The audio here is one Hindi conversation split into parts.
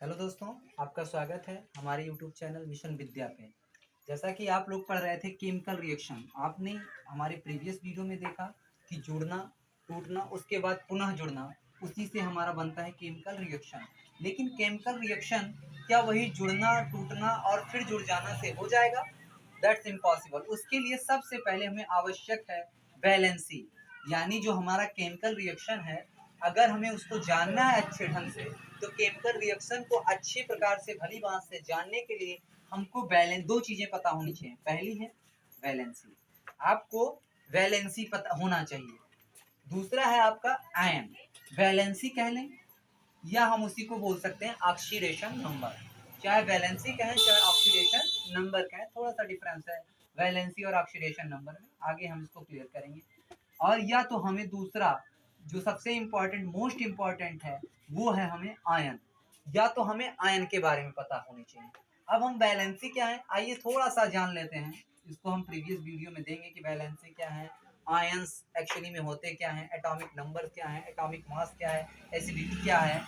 हेलो दोस्तों, आपका स्वागत है हमारे यूट्यूब चैनल मिशन विद्या पे। जैसा कि आप लोग पढ़ रहे थे केमिकल रिएक्शन, आपने हमारे प्रीवियस वीडियो में देखा कि जुड़ना, टूटना, उसके बाद पुनः जुड़ना, उसी से हमारा बनता है केमिकल रिएक्शन। लेकिन केमिकल रिएक्शन क्या वही जुड़ना, टूटना और फिर जुड़ जाना से हो जाएगा? That's impossible. उसके लिए सबसे पहले हमें आवश्यक है वैलेंसी, यानी जो हमारा केमिकल रिएक्शन है, अगर हमें उसको जानना है अच्छे ढंग से, तो केमिकल रिएक्शन को अच्छे प्रकार से भली बात से जानने के लिए हमको बैलेंस, दो चीजें पता होनी चाहिए। पहली है वैलेंसी, आपको वैलेंसी पता होना चाहिए। दूसरा है आपका आयन, वैलेंसी कह लें या हम उसी को बोल सकते हैं ऑक्सीडेशन नंबर। चाहे वैलेंसी कहें चाहे ऑक्सीडेशन नंबर कहें, थोड़ा सा डिफरेंस है वैलेंसी और ऑक्सीडेशन नंबर में, आगे हम इसको क्लियर करेंगे। और या तो हमें दूसरा जो सबसे इम्पोर्टेंट, मोस्ट इम्पोर्टेंट है, वो है हमें आयन, या तो हमें आयन के बारे में पता होनी चाहिए। अब हम वैलेंसी क्या है, आइए थोड़ा सा जान लेते हैं। इसको हम प्रीवियस वीडियो में देंगे कि वैलेंसी क्या है, आयंस एक्चुअली में होते क्या हैं, एटॉमिक नंबर क्या है, एटॉमिक मास क्या है, एसिडिटी क्या है,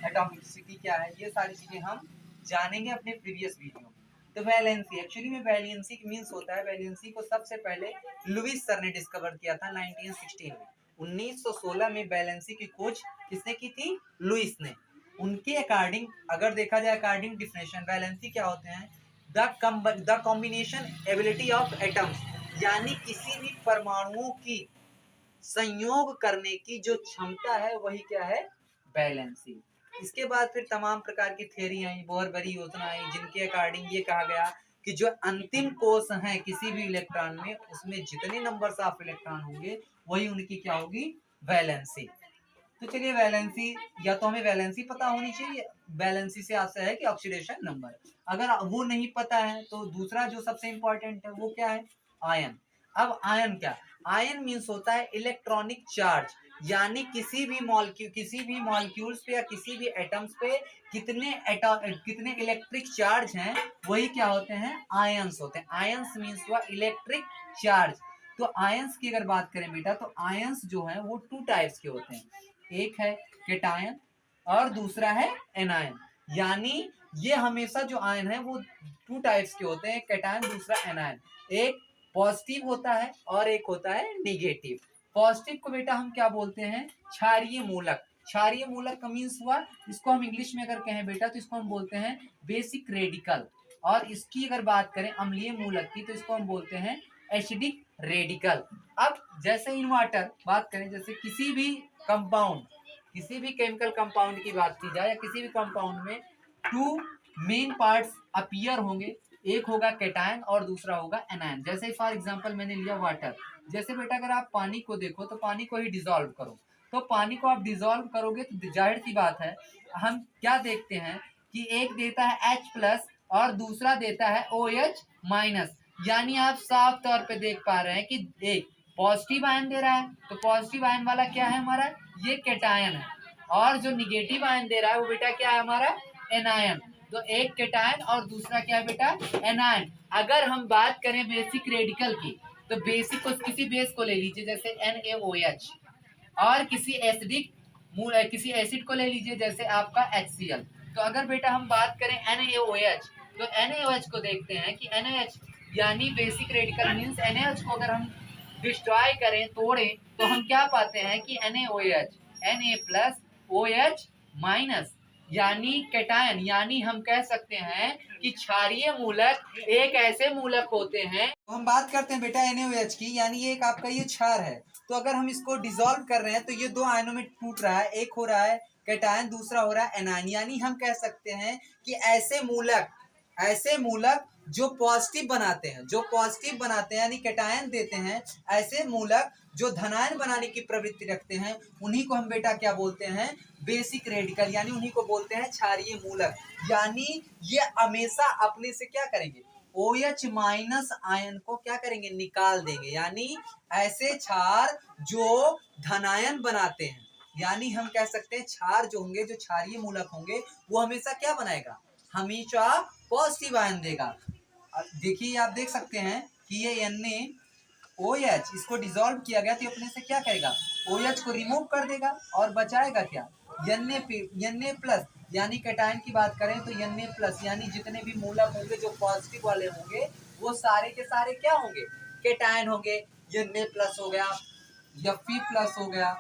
एटॉमिसिटी क्या है, ये सारी चीजें हम जानेंगे अपने प्रीवियस वीडियो में। तो वैलेंसी, एक्चुअली में वैलेंसी मीन्स होता है, वैलेंसी को सबसे पहले लुईस सर ने डिस्कवर किया था 1916 में। 1916 में वैलेंसी की खोज किसने की थी? लुईस ने। उनके अकॉर्डिंग अगर देखा जाए, अकॉर्डिंग डिफिनेशन, वैलेंसी क्या होते हैं? The combination ability of atoms, यानी किसी भी परमाणुओं की संयोग करने की जो क्षमता है, वही क्या है? वैलेंसी। इसके बाद फिर तमाम प्रकार की थ्योरी आई, बोर बड़ी योजना आई, जिनके अकॉर्डिंग ये कहा गया कि जो अंतिम कोष है किसी भी इलेक्ट्रॉन में, उसमें जितने नंबर ऑफ इलेक्ट्रॉन होंगे वही उनकी क्या होगी? वैलेंसी। तो चलिए वैलेंसी, या तो हमें वैलेंसी पता होनी चाहिए, वैलेंसी से आता है कि ऑक्सीडेशन नंबर। अगर वो नहीं पता है तो दूसरा जो सबसे इंपॉर्टेंट है वो क्या है? आयन। अब आयन क्या? आयन मीन्स होता है इलेक्ट्रॉनिक चार्ज, यानी किसी भी मॉलिक्यूल्स पे या किसी भी एटम्स पे कितने इलेक्ट्रिक चार्ज हैं, वही क्या होते हैं? आयंस होते हैं। आयंस मीन्स हुआ इलेक्ट्रिक चार्ज। तो आयंस की अगर बात करें बेटा, तो आयंस जो है वो टू टाइप्स के होते हैं, एक है केटायन और दूसरा है एनायन। यानी ये हमेशा जो आयन है वो टू टाइप्स के होते हैं, केटायन दूसरा एनायन। एक पॉजिटिव होता है और एक होता है निगेटिव। पॉजिटिव को बेटा हम क्या बोलते हैं? क्षारीय मूलक। क्षारीय मूलक का मीन्स हुआ, इसको हम इंग्लिश में अगर कहें बेटा तो इसको हम बोलते हैं बेसिक रेडिकल। और इसकी अगर बात करें अम्लीय मूलक की, तो इसको हम बोलते हैं एसिडिक रेडिकल। अब जैसे इन वाटर बात करें, जैसे किसी भी कंपाउंड, किसी भी केमिकल कंपाउंड की बात की जाए, या किसी भी कंपाउंड में टू मेन पार्ट्स अपीयर होंगे, एक होगा केटायन और दूसरा होगा एनायन। जैसे फॉर एग्जांपल मैंने लिया वाटर। जैसे बेटा अगर आप पानी को देखो तो पानी को ही डिसॉल्व करो, तो पानी को आप डिसॉल्व करोगे तो जाहिर सी बात है हम क्या देखते हैं कि एक देता है H+ और दूसरा देता है OH-। यानी आप साफ तौर पे देख पा रहे हैं कि एक पॉजिटिव आयन दे रहा है, तो पॉजिटिव आयन वाला क्या है हमारा? ये केटायन है। और जो निगेटिव आयन दे रहा है वो बेटा क्या है हमारा? एनायन। तो एक केटायन और दूसरा क्या है बेटा? एनायन। अगर हम बात करें बेसिक रेडिकल की, तो बेसिक को किसी बेस को ले लीजिए, जैसे NaOH, और किसी एसिड को ले लीजिए जैसे आपका HCl। तो अगर बेटा हम बात करें NaOH, तो NaOH को देखते हैं कि NaH यानी बेसिक रेडिकल मीन्स NaOH को अगर हम डिस्ट्रॉय करें, तोड़ें, तो हम क्या पाते हैं कि NaOH Na+OH- यानी केटायन। यानी हम कह सकते हैं कि क्षारीय मूलक एक ऐसे मूलक होते हैं। तो हम बात करते हैं बेटा NaOH की, यानी ये एक आपका ये क्षार है। तो अगर हम इसको डिसॉल्व कर रहे हैं तो ये दो आयनों में टूट रहा है, एक हो रहा है केटायन, दूसरा हो रहा है एनायन। यानी हम कह सकते हैं कि ऐसे मूलक जो पॉजिटिव बनाते हैं, यानी केटायन देते हैं, ऐसे मूलक जो धनायन बनाने की प्रवृत्ति रखते हैं, उन्हीं को हम बेटा क्या बोलते हैं? बेसिक रेडिकल, यानी उन्हीं को बोलते हैं क्षारीय मूलक। यानी ये हमेशा अपने से क्या करेंगे? OH- आयन को क्या करेंगे? निकाल देंगे। यानी ऐसे क्षार जो धनायन बनाते हैं, यानी हम कह सकते हैं क्षार जो होंगे, जो क्षारीय मूलक होंगे, वो हमेशा क्या बनाएगा? हमेशा पॉजिटिव आयन देगा। देखिए आप देख सकते हैं कि ये NaOH, इसको डिसॉल्व किया गया तो अपने से क्या करेगा? OH को रिमूव कर देगा और बचाएगा क्या? Na प्लस यानी कैटायन की बात करें तो Na प्लस यानी जितने भी मूलक होंगे जो पॉजिटिव वाले होंगे वो सारे के सारे क्या होंगे, कैटायन होंगे। Na प्लस हो गया, Fe प्लस हो गया,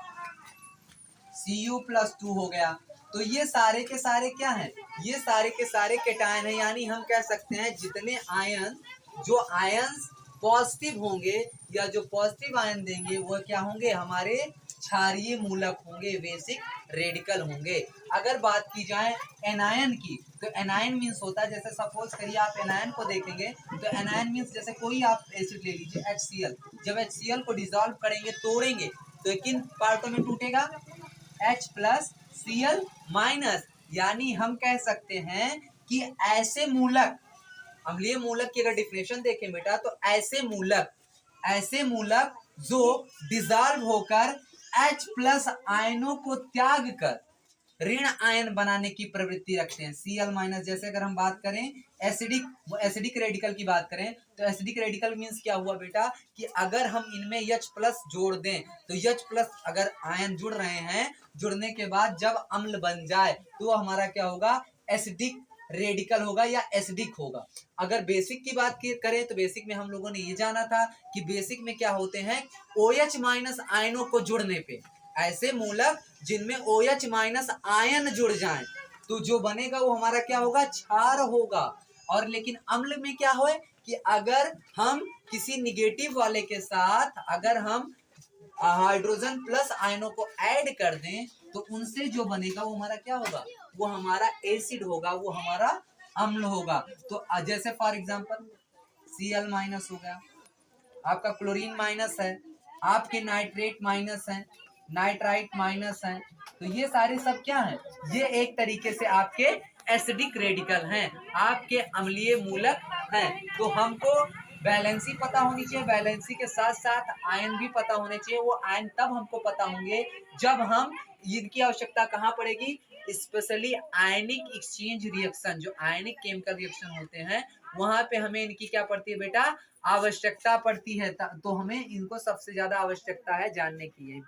Cu प्लस 2 हो गया। तो ये सारे के सारे क्या हैं, ये सारे के सारे कैटायन है। यानी हम कह सकते हैं जितने आयन, जो आयंस पॉजिटिव होंगे या जो पॉजिटिव आयन देंगे वो क्या होंगे, हमारे क्षारीय मूलक होंगे, बेसिक रेडिकल होंगे। अगर बात की जाए एनायन की, तो एनायन मीन्स होता है, जैसे सपोज करिए आप एनायन को देखेंगे तो एनायन मीन्स जैसे कोई आप एसिड ले लीजिए HCl, जब HCl को डिसॉल्व करेंगे, तोड़ेंगे तो किन पार्टों में टूटेगा, H प्लस Cl माइनस। यानी हम कह सकते हैं कि ऐसे मूलक, अम्लीय मूलक की अगर डिफिनेशन देखें बेटा तो ऐसे मूलक जो डिसॉल्व होकर H प्लस आयनों को त्याग कर ऋण आयन बनाने की प्रवृत्ति रखते हैं, Cl माइनस। जैसे अगर हम बात करें एसिडिक रेडिकल की बात करें तो एसिडिक रेडिकल मीन्स क्या हुआ बेटा कि अगर हम इनमें H प्लस जोड़ दें तो H प्लस अगर आयन जुड़ रहे हैं, जुड़ने के बाद जब अम्ल बन जाए तो हमारा क्या होगा, एसिडिक रेडिकल होगा या एसिडिक होगा। अगर बेसिक की बात करें तो बेसिक में हम लोगों ने ये जाना था कि बेसिक में क्या होते हैं, OH माइनस आयनों को जुड़ने पे, ऐसे मूलक जिनमें OH माइनस आयन जुड़ जाएं तो जो बनेगा वो हमारा क्या होगा, क्षार होगा। और लेकिन अम्ल में क्या हो कि अगर हम किसी निगेटिव वाले के साथ अगर हम हाइड्रोजन प्लस आयनों को ऐड कर दें तो उनसे जो बनेगा वो हमारा क्या होगा, वो हमारा एसिड होगा, वो हमारा अम्ल होगा। तो जैसे फॉर एग्जांपल Cl माइनस हो गया, आपका क्लोरीन माइनस है, आपके नाइट्रेट माइनस है, नाइट्राइट माइनस है। तो ये सारे सब क्या हैं, ये एक तरीके से आपके एसिडिक रेडिकल हैं, आपके अम्लीय मूलक हैं। तो हमको बैलेंसी पता होनी चाहिए, बैलेंसी के साथ साथ आयन भी पता होने चाहिए। वो आयन तब हमको पता होंगे जब हम इनकी आवश्यकता कहाँ पड़ेगी, स्पेशली आयनिक एक्सचेंज रिएक्शन, जो आयनिक केमिकल रिएक्शन होते हैं वहां पे हमें इनकी क्या पड़ती है बेटा, आवश्यकता पड़ती है। तो हमें इनको सबसे ज्यादा आवश्यकता है जानने की है।